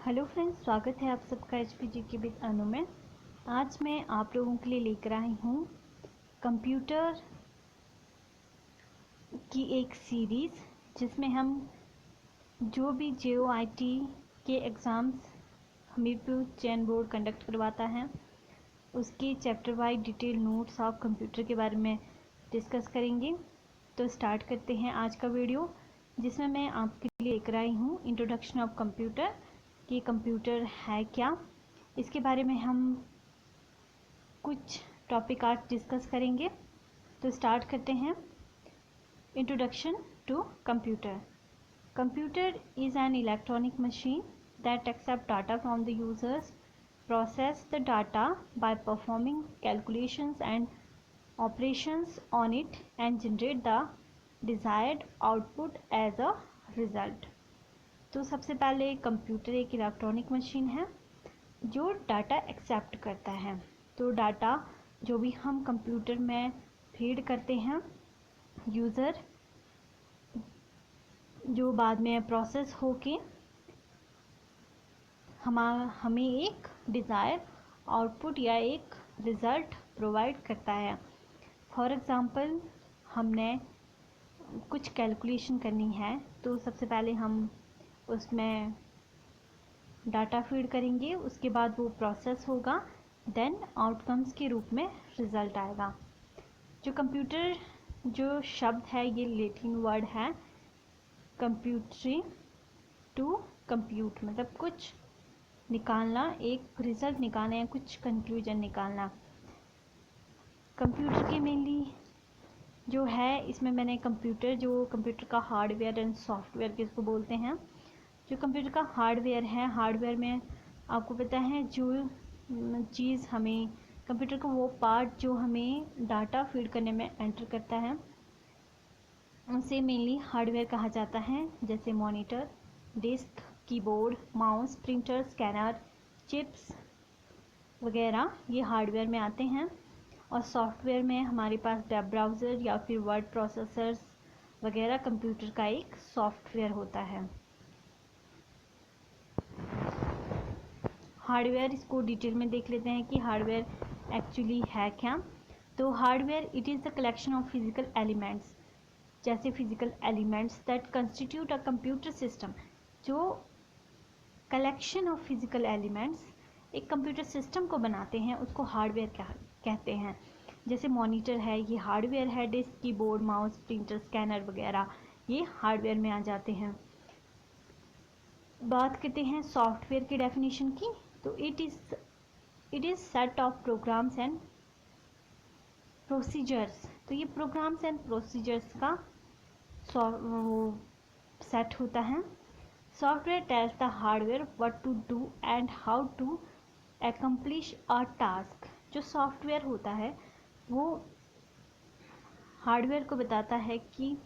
Hello friends, स्वागत है आप सबका HPG के विद अनु में। आज मैं आप लोगों के लिए लेकर आई हूँ कंप्यूटर की एक सीरीज़ जिसमें हम जो भी JOIT के एग्ज़ाम्स हमीरपुर चयन बोर्ड कंडक्ट करवाता है उसके chapter wise detail notes of computer के बारे में डिस्कस करेंगे। तो स्टार्ट करते हैं आज का वीडियो, जिसमें मैं आपके लिए लेकर आई हूँ इंट्रोडक्शन ऑफ कंप्यूटर कि कंप्यूटर है क्या। इसके बारे में हम कुछ टॉपिक आज डिस्कस करेंगे। तो स्टार्ट करते हैं। Introduction to computer. Computer is an electronic machine that accept data from the users, process the data by performing calculations and operations on it and generate the desired output as a result। तो सबसे पहले computer एक electronic machine है जो data accept करता है। तो data जो भी हम कंप्यूटर में फीड करते हैं यूज़र, जो बाद में प्रोसेस होके हमें एक डिज़ायर आउटपुट या एक रिज़ल्ट प्रोवाइड करता है। फॉर एग्ज़ाम्पल, हमने कुछ कैलकुलेशन करनी है तो सबसे पहले हम उसमें डाटा फीड करेंगे, उसके बाद वो प्रोसेस होगा, देन आउटकम्स के रूप में रिज़ल्ट आएगा। जो कंप्यूटर जो शब्द है ये लैटिन वर्ड है कंप्यूटरी टू कंप्यूट, मतलब कुछ निकालना, एक रिज़ल्ट निकालना या कुछ कंक्लूजन निकालना। कंप्यूटर के मेनली जो है इसमें मैंने कंप्यूटर का हार्डवेयर एंड सॉफ्टवेयर किसको बोलते हैं। जो कंप्यूटर का हार्डवेयर है, हार्डवेयर में आपको पता है जो चीज़ हमें कंप्यूटर का वो पार्ट जो हमें डाटा फीड करने में एंटर करता है उसे मेनली हार्डवेयर कहा जाता है। जैसे monitor, disk, keyboard, mouse, printer, scanner, chips वगैरह ये हार्डवेयर में आते हैं। और सॉफ्टवेयर में हमारे पास वेब ब्राउज़र या फिर वर्ड प्रोसेसर्स वगैरह कंप्यूटर का एक सॉफ्टवेयर होता है। हार्डवेयर, इसको डिटेल में देख लेते हैं कि हार्डवेयर एक्चुअली है क्या। तो hardware it is the collection of physical elements, जैसे physical elements that constitute a computer system. जो कलेक्शन ऑफ फिजिकल एलिमेंट्स एक कंप्यूटर सिस्टम को बनाते हैं उसको हार्डवेयर कहते हैं। जैसे मॉनिटर है, ये हार्डवेयर है। Disk, keyboard, mouse, printer, scanner वगैरह ये हार्डवेयर में आ जाते हैं। बात करते हैं सॉफ्टवेयर की डेफिनेशन की। तो it is set of programs and procedures. तो ये प्रोग्राम्स एंड प्रोसीजर्स का सेट होता है। Software tells the hardware what to do and how to accomplish a task. जो सॉफ्टवेयर होता है वो हार्डवेयर को बताता है कि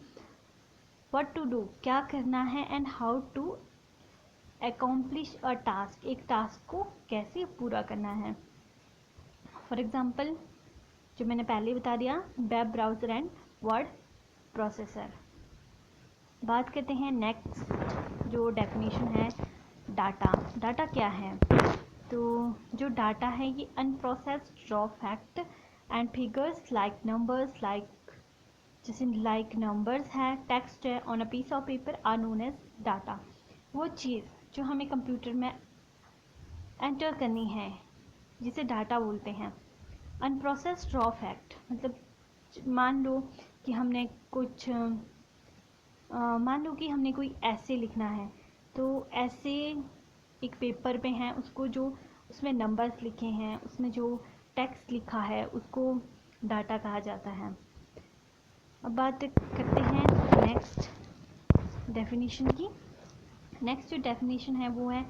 what to do क्या करना है and how to accomplish a task एक टास्क को कैसे पूरा करना है। फॉर एग्जांपल, जो मैंने पहले बता दिया, web browser and word processor. बात करते हैं नेक्स्ट, जो डेफिनेशन है डाटा। डाटा क्या है? तो जो डाटा है ये unprocessed raw fact and figures like numbers, जैसे लाइक नंबर्स है, टेक्स्ट है on a piece of paper are known as data. वो चीज़ जो हमें कंप्यूटर में एंटर करनी है जिसे डाटा बोलते हैं। अनप्रोसेस्ड रॉ फैक्ट मतलब मान लो कि हमने कोई ऐसे लिखना है, तो ऐसे एक पेपर पे हैं, उसको जो उसमें नंबर्स लिखे हैं, उसमें जो टेक्स्ट लिखा है उसको डाटा कहा जाता है। अब बात करते हैं नेक्स्ट डेफिनेशन की। नेक्स्ट जो डेफिनेशन है वो है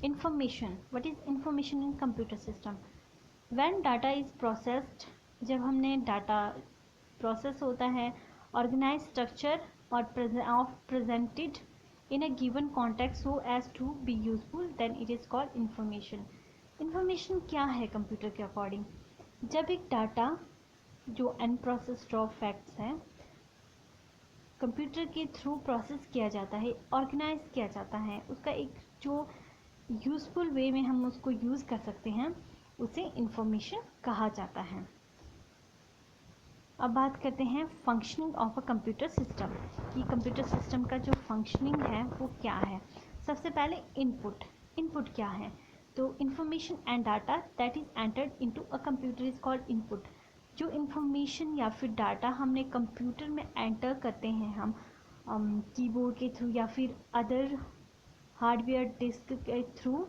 information. What is information in computer system? When data is processed, जब हमने डाटा प्रोसेस होता है, ऑर्गेनाइज स्ट्रक्चर और presented in a given context so as to be useful, then it is called information। information क्या है computer के according? जब एक डाटा जो अनप्रोसेस्ड रॉ फैक्ट्स हैं कंप्यूटर के थ्रू प्रोसेस किया जाता है, ऑर्गेनाइज किया जाता है, उसका एक जो यूज़फुल वे में हम उसको यूज़ कर सकते हैं, उसे इंफॉर्मेशन कहा जाता है। अब बात करते हैं functioning of a computer system, कि कंप्यूटर सिस्टम का जो फंक्शनिंग है वो क्या है। सबसे पहले इनपुट। इनपुट क्या है? तो information and data that is entered into a computer is called input. जो इंफॉर्मेशन या फिर डाटा हमने कंप्यूटर में एंटर करते हैं हम कीबोर्ड के थ्रू या फिर अदर हार्डवेयर डिस्क के थ्रू,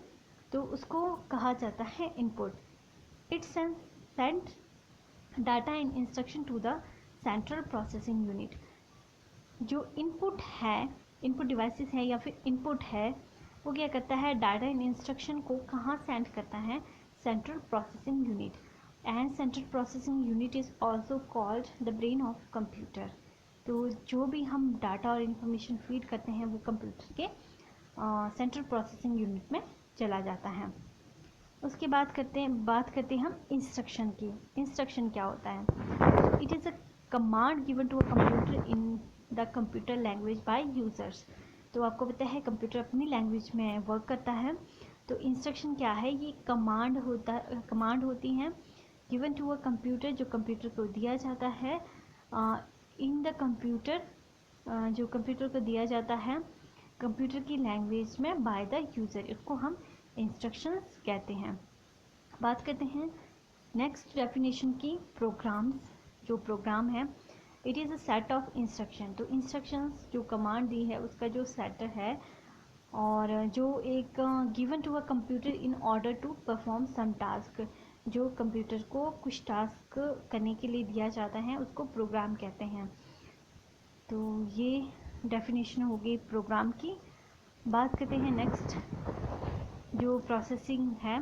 तो उसको कहा जाता है input. It's send data and instruction to the central processing unit. जो इनपुट है, इनपुट डिवाइसेस है या फिर इनपुट है, वो क्या करता है, डाटा एंड इंस्ट्रक्शन को कहाँ सेंड करता है, central processing unit. And central processing unit is also called the brain of computer. तो जो भी हम डाटा और इंफॉर्मेशन फीड करते हैं वो कंप्यूटर के सेंट्रल प्रोसेसिंग यूनिट में चला जाता है। उसके बात करते हैं हम इंस्ट्रक्शन की। इंस्ट्रक्शन क्या होता है? It is a command given to a computer in the computer language by users. तो आपको पता है कंप्यूटर अपनी लैंग्वेज में वर्क करता है, तो इंस्ट्रक्शन क्या है, ये कमांड होती हैं गिवन टू अ कंप्यूटर, जो कंप्यूटर को दिया जाता है इन द कंप्यूटर, जो कंप्यूटर को दिया जाता है कंप्यूटर की लैंग्वेज में बाय द यूज़र, इसको हम इंस्ट्रक्शंस कहते हैं। बात करते हैं नेक्स्ट डेफिनेशन की, प्रोग्राम्स। जो प्रोग्राम है, it is a set of instruction. तो इंस्ट्रक्शंस जो कमांड दी है उसका जो सेट है, और जो एक given to a computer in order to perform some task, जो कंप्यूटर को कुछ टास्क करने के लिए दिया जाता है उसको प्रोग्राम कहते हैं। तो ये डेफिनेशन हो गई प्रोग्राम की। बात करते हैं नेक्स्ट, जो प्रोसेसिंग है,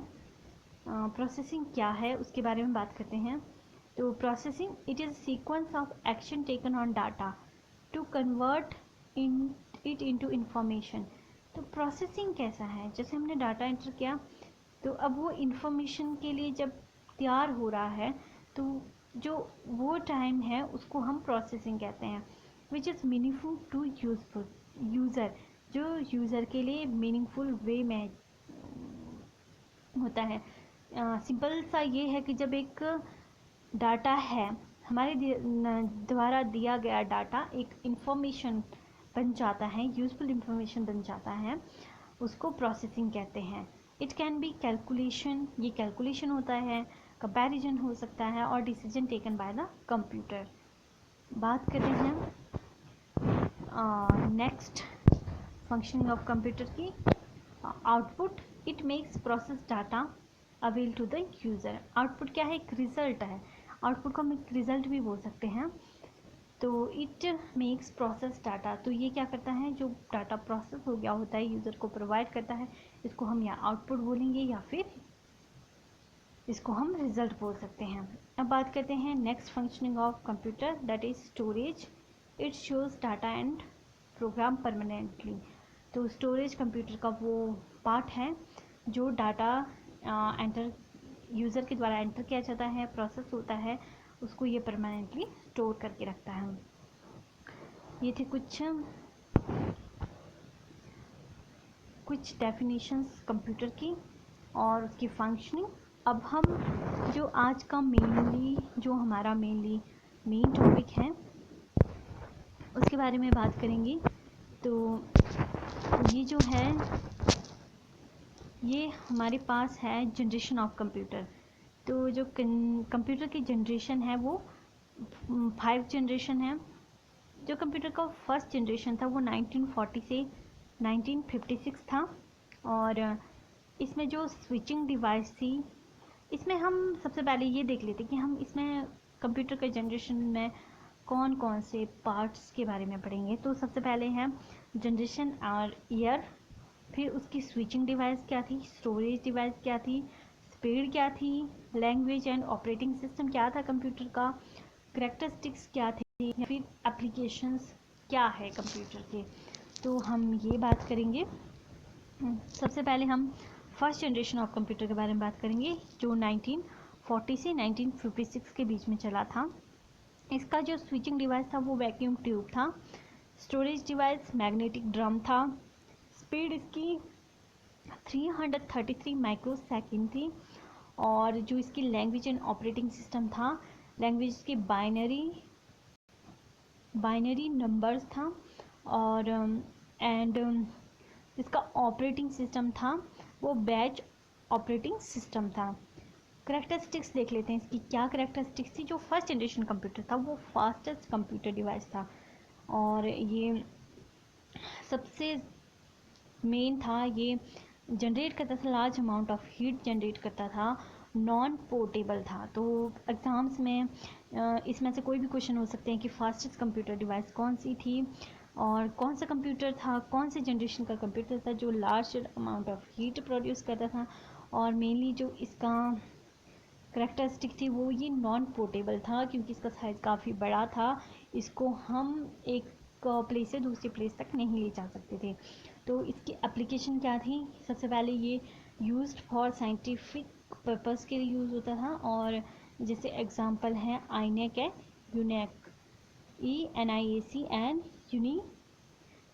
प्रोसेसिंग क्या है उसके बारे में बात करते हैं। तो processing it is sequence of action taken on data to convert it into information. तो प्रोसेसिंग कैसा है, जैसे हमने डाटा एंटर किया तो अब वो इंफॉर्मेशन के लिए जब तैयार हो रहा है, तो जो वो टाइम है उसको हम प्रोसेसिंग कहते हैं, which is meaningful to useful user, जो यूज़र के लिए मीनिंगफुल वे में होता है। सिंपल सा ये है कि जब एक डाटा है हमारे द्वारा दिया गया डाटा एक इंफॉर्मेशन बन जाता है, यूज़फुल इंफॉर्मेशन बन जाता है, उसको प्रोसेसिंग कहते हैं। इट कैन बी कैलकुलेशन, ये कैलकुलेशन होता है, कंपैरिजन हो सकता है, और decision taken by the computer. बात करते हैं नेक्स्ट फंक्शनिंग ऑफ कंप्यूटर की, output. It makes process data avail to the user. Output क्या है, एक रिज़ल्ट है। आउटपुट को हम एक रिज़ल्ट भी बोल सकते हैं। तो इट मेक्स प्रोसेस डाटा, तो ये क्या करता है, जो डाटा प्रोसेस हो गया होता है यूज़र को प्रोवाइड करता है, इसको हम या आउटपुट बोलेंगे या फिर इसको हम रिज़ल्ट बोल सकते हैं। अब बात करते हैं next functioning of computer, that is storage. It shows data and program permanently. तो स्टोरेज कंप्यूटर का वो पार्ट है जो डाटा एंटर यूज़र के द्वारा एंटर किया जाता है, प्रोसेस होता है, उसको ये परमानेंटली स्टोर करके रखता है। ये थे कुछ डेफिनेशंस कंप्यूटर की और उसकी फंक्शनिंग। अब हम जो आज का जो हमारा मेन टॉपिक है उसके बारे में बात करेंगे। तो ये जो है, ये हमारे पास है जनरेशन ऑफ कंप्यूटर। तो जो कंप्यूटर की जनरेशन है वो 5 जनरेशन है। जो कंप्यूटर का फर्स्ट जनरेशन था वो 1940 से 1956 था, और इसमें जो स्विचिंग डिवाइस थी, इसमें हम सबसे पहले ये देख लेते कि हम इसमें कंप्यूटर के जनरेशन में कौन कौन से पार्ट्स के बारे में पढ़ेंगे। तो सबसे पहले है जनरेशन और ईयर, फिर उसकी स्विचिंग डिवाइस क्या थी, स्टोरेज डिवाइस क्या थी, स्पीड क्या थी, लैंग्वेज एंड ऑपरेटिंग सिस्टम क्या था कंप्यूटर का, करैक्टरिस्टिक्स क्या थी, या फिर एप्लीकेशंस क्या है कंप्यूटर के। तो हम ये बात करेंगे। सबसे पहले हम फर्स्ट जनरेशन ऑफ कंप्यूटर के बारे में बात करेंगे, जो 1940 से 1956 के बीच में चला था। इसका जो स्विचिंग डिवाइस था वो वैक्यूम ट्यूब था। स्टोरेज डिवाइस मैग्नेटिक ड्रम था। स्पीड इसकी 333 माइक्रो सेकेंड थी। और जो इसकी लैंग्वेज एंड ऑपरेटिंग सिस्टम था, लैंग्वेज की बाइनरी नंबर्स था। और एंड इसका ऑपरेटिंग सिस्टम था वो बैच ऑपरेटिंग सिस्टम था। करेक्टरिस्टिक्स देख लेते हैं इसकी क्या करेक्टरिस्टिक्स थी। जो फर्स्ट जनरेशन कंप्यूटर था वो फास्टेस्ट कंप्यूटर डिवाइस था, और ये सबसे मेन था, ये जनरेट करता था large amount of heat generate करता था, नॉन पोर्टेबल था। तो एग्ज़ाम्स में इसमें से कोई भी क्वेश्चन हो सकते हैं कि फास्टेस्ट कंप्यूटर डिवाइस कौन सी थी, और कौन सा कंप्यूटर था, कौन से जनरेशन का कंप्यूटर था जो large amount of heat produce करता था। और मेनली जो इसका करेक्टरिस्टिक थी वो ये नॉन पोर्टेबल था, क्योंकि इसका साइज़ काफ़ी बड़ा था। इसको हम एक प्लेस से दूसरी प्लेस तक नहीं ले जा सकते थे। तो इसकी एप्लीकेशन क्या थी, सबसे पहले ये यूज्ड फॉर साइंटिफिक पर्पस के लिए यूज़ होता था। और जैसे एग्जांपल है आईनेक है, यूनेक ENIAC एंड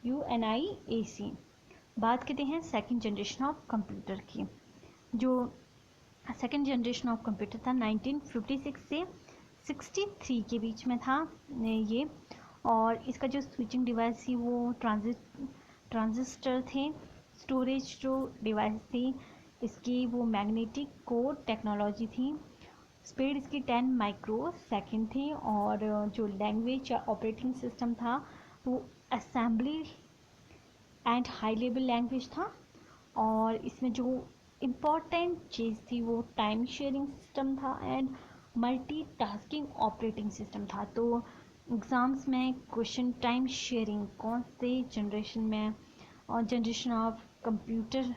UNIAC। बात करते हैं सेकंड जनरेशन ऑफ कंप्यूटर की। जो सेकेंड जनरेशन ऑफ कंप्यूटर था 1956 से 63 के बीच में था ये। और इसका जो स्विचिंग डिवाइस थी वो ट्रांजिस्टर थे। स्टोरेज जो डिवाइस थी इसकी वो मैग्नेटिक कोड टेक्नोलॉजी थी। स्पीड इसकी 10 माइक्रो सेकेंड थी। और जो लैंग्वेज या ऑपरेटिंग सिस्टम था वो assembly and high level language था। और इसमें जो इम्पॉर्टेंट चीज़ थी वो टाइम शेयरिंग सिस्टम था एंड मल्टीटास्किंग ऑपरेटिंग सिस्टम था। तो एग्ज़ाम्स में क्वेश्चन टाइम शेयरिंग कौन से जनरेशन में और जनरेशन ऑफ कंप्यूटर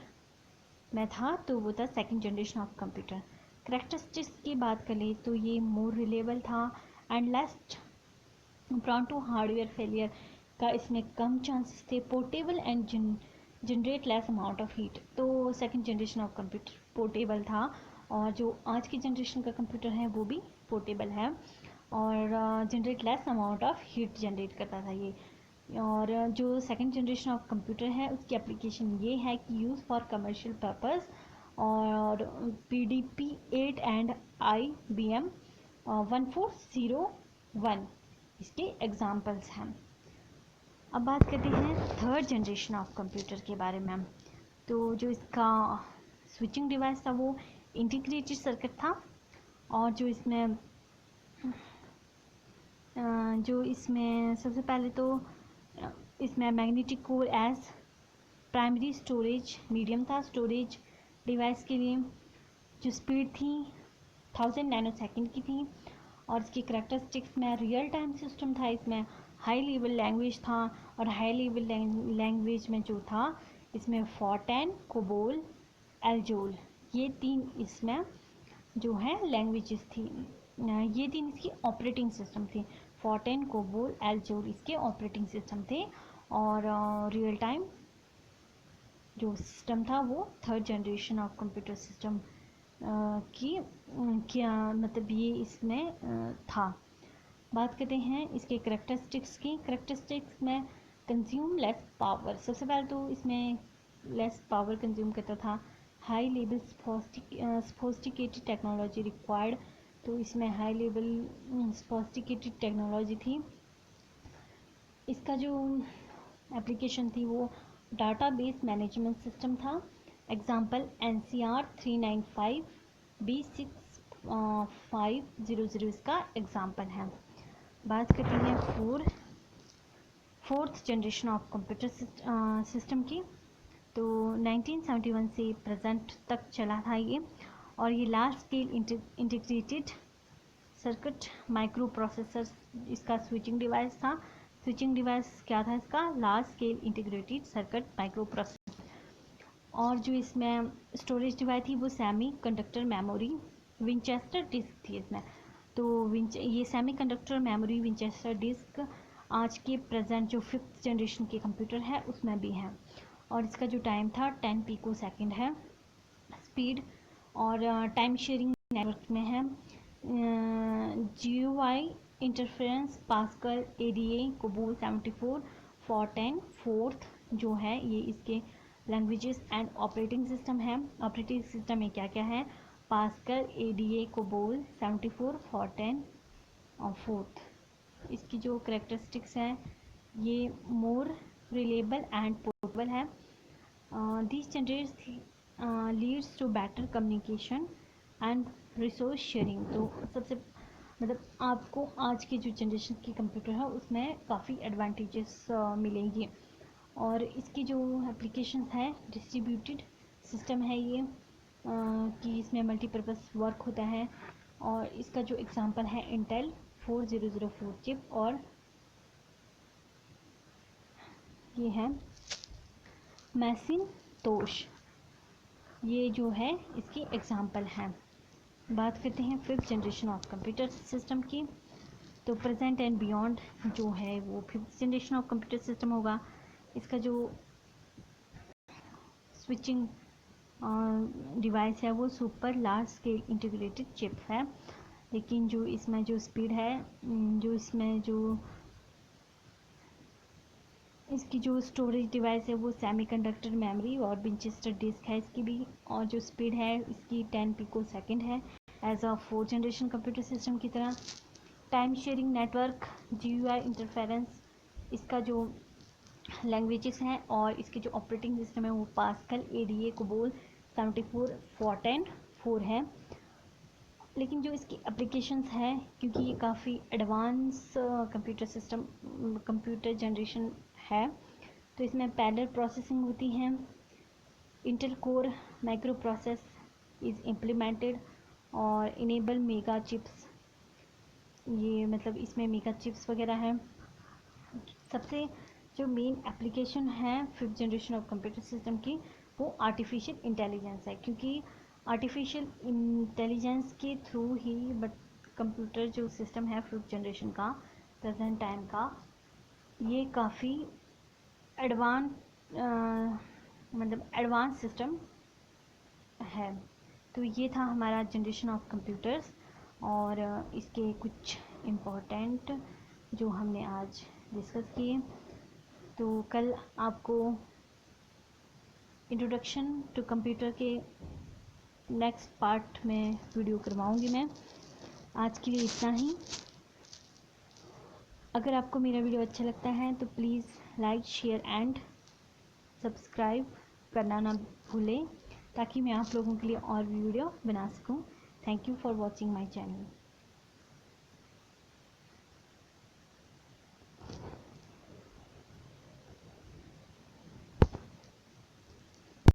में था, तो वो था second generation of computer. Characteristics की बात करें तो ये मोर रिलेबल था and less prone to hardware failure का इसमें कम चांसेस थे। Portable and generate less amount of heat. तो second generation of computer portable था, और जो आज की जनरेशन का कंप्यूटर है वो भी पोर्टेबल है, और generate less amount of heat generate करता था ये। और जो सेकंड जनरेशन ऑफ कंप्यूटर है उसकी एप्लीकेशन ये है कि यूज़ फॉर कमर्शियल पर्पस, और PDP-8 एंड IBM 1401 इसके एग्जाम्पल्स हैं। अब बात करते हैं थर्ड जनरेशन ऑफ कंप्यूटर के बारे में। तो जो इसका स्विचिंग डिवाइस था वो इंटीग्रेटेड सर्किट था। और जो इसमें सबसे पहले तो इसमें magnetic core as primary storage medium था स्टोरेज डिवाइस के लिए। जो स्पीड थी 1000 नैनो सेकेंड की थी। और इसकी करेक्टरिस्टिक्स में रियल टाइम सिस्टम था, इसमें हाई लेवल लैंग्वेज था। और हाई लेवल लैंग्वेज में जो था इसमें फॉर्टेन, कोबोल, एल्जोल, ये तीन इसमें जो है लैंग्वेजेस थी। ये तीन इसकी ऑपरेटिंग सिस्टम थी। फॉर्टेन, कोबोल, एल्जोल इसके ऑपरेटिंग सिस्टम थे। और रियल टाइम जो सिस्टम था वो third generation of computer system की क्या मतलब ये इसमें था। बात करते हैं इसके करेक्टरिस्टिक्स की। करेक्टरिस्टिक्स में कंज्यूम लेस पावर, सबसे पहले तो इसमें लेस पावर कंज्यूम करता था। High level sophisticated technology required, तो इसमें हाई लेवल सोफिस्टिकेटेड टेक्नोलॉजी थी। इसका जो एप्लीकेशन थी वो डाटाबेस मैनेजमेंट सिस्टम था। एग्जांपल NCR 395 B6500 इसका एग्जांपल है। बात करते हैं fourth generation of computer system की। तो 1971 से प्रेजेंट तक चला था ये। और ये large scale integrated circuit micro processor इसका स्विचिंग डिवाइस था। स्विचिंग डिवाइस क्या था इसका, large scale integrated circuit micro processor. और जो इसमें स्टोरेज डिवाइस थी वो semi conductor memory Winchester disk थी इसमें। तो ये semi conductor memory Winchester disk आज के प्रेजेंट जो फिफ्थ जनरेशन के कंप्यूटर है उसमें भी है। और इसका जो टाइम था 10 पिको सेकेंड है स्पीड। और टाइम शेयरिंग नेटवर्क में है। GUI interference Pascal ADA COBOL 74 Fortran Forth जो है ये इसके लैंग्वेजेस एंड ऑपरेटिंग सिस्टम है। ऑपरेटिंग सिस्टम में क्या क्या है, पास्कल, एडीए, कोबोल, 74, फॉर्टेन और फोर्थ। इसकी जो करेक्टरिस्टिक्स हैं, ये मोर रिलेबल एंड पोर्टेबल है। This generates leads to better communication and resource sharing. तो सबसे मतलब आपको आज की जो जनरेशन की कंप्यूटर है उसमें काफ़ी एडवांटेजेस मिलेंगी। और इसकी जो एप्लीकेशंस है, डिस्ट्रीब्यूटेड सिस्टम है ये, कि इसमें मल्टीपर्पज़ वर्क होता है। और इसका जो एग्जांपल है इंटेल 4004 चिप, और ये है मैसिनतोश, ये जो है इसकी एग्जांपल है। बात करते हैं fifth generation of computer system की। तो प्रेजेंट एंड बियॉन्ड जो है वो fifth generation of computer system होगा। इसका जो स्विचिंग डिवाइस है वो super large scale integrated chip है। लेकिन जो इसमें जो स्पीड है, जो इसमें जो इसकी जो स्टोरेज डिवाइस है वो सेमीकंडक्टर मेमोरी और विंचेस्टर डिस्क है इसकी भी। और जो स्पीड है इसकी 10 पिको सेकेंड है as a fourth generation computer system की तरह। Time sharing network, GUI interference, इसका जो लैंग्वेजेस हैं और इसके जो ऑपरेटिंग सिस्टम है वो पास्कल, एडीए, कोबोल, 74, फॉर्टेन 4 है। लेकिन जो इसकी एप्लीकेशंस है, क्योंकि ये काफ़ी advance computer system computer generation है, तो इसमें पैरेलल प्रोसेसिंग होती है। Intel core micro process is implemented और इनेबल मेगा चिप्स, ये मतलब इसमें मेगा चिप्स वगैरह है। सबसे जो मेन एप्लीकेशन है fifth generation of computer system की, वो आर्टिफिशियल इंटेलिजेंस है। क्योंकि आर्टिफिशियल इंटेलिजेंस के थ्रू ही बट कंप्यूटर जो सिस्टम है फिफ्थ जनरेशन का, प्रेजेंट टाइम का, ये काफ़ी एडवांस मतलब एडवांस सिस्टम है। तो ये था हमारा जनरेशन ऑफ कंप्यूटर्स और इसके कुछ इम्पोर्टेंट जो हमने आज डिस्कस किए। तो कल आपको इंट्रोडक्शन टू कंप्यूटर के नेक्स्ट पार्ट में वीडियो करवाऊंगी मैं। आज के लिए इतना ही। अगर आपको मेरा वीडियो अच्छा लगता है तो please like, share and subscribe करना ना भूलें, ताकि मैं आप लोगों के लिए और भी वीडियो बना सकूं। Thank you for watching my channel.